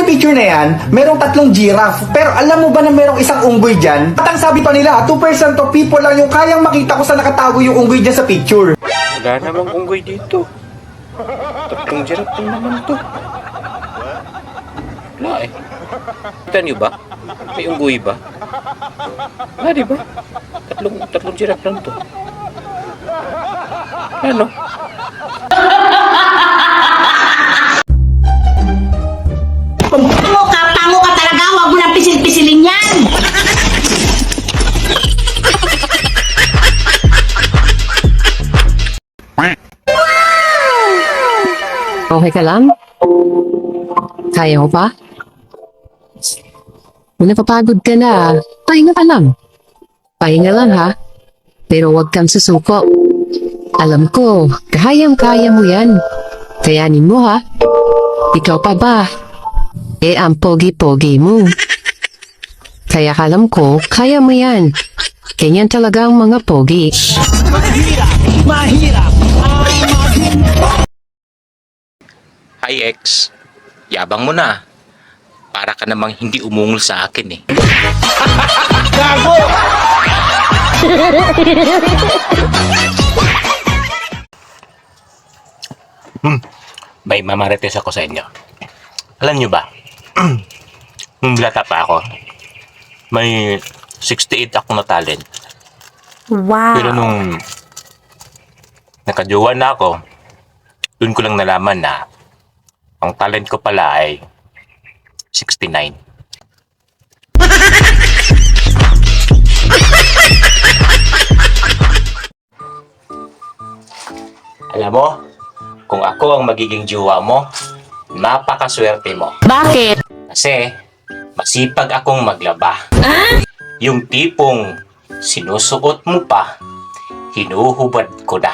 picture na yan, merong 3 giraffe. Pero alam mo ba na merong isang unggoy dyan? At ang sabi pa nila, 2% of people lang yung kayang makita kung saan nakatago yung unggoy dyan sa picture. Wala namang unggoy dito. 3 giraffe lang naman to. Wala eh. Kita niyo ba? May unggoy ba? Wala, di ba? Tatlong giraffe lang to. Ano? Pango ka talaga, huwag mo nang pisil-pisilin yan. Okay ka lang? Kaya mo pa? Kung napapagod ka na, pahinga ka lang. Pahinga lang ha. Pero huwag kang susuko. Alam ko, kayang-kaya mo yan. Kayanin mo ha. Ikaw pa ba? Ang pogi-pogi mo. Kaya alam ko, kaya mo yan. Ganyan talaga ang mga pogi. Hi ex, yabang mo na. Para ka namang hindi umungol sa akin eh. May mamarites ako sa inyo. Alam nyo ba? Nung bata pa ako, may 68 ako na talent. Wow. Pero nung nakajowa na ako, dun ko lang nalaman na ang talent ko pala ay 69. Alam mo, kung ako ang magiging jowa mo, napakaswerte mo. Bakit? Kasi masipag akong maglaba. Yung tipong sinusuot mo pa, hinuhubad ko na.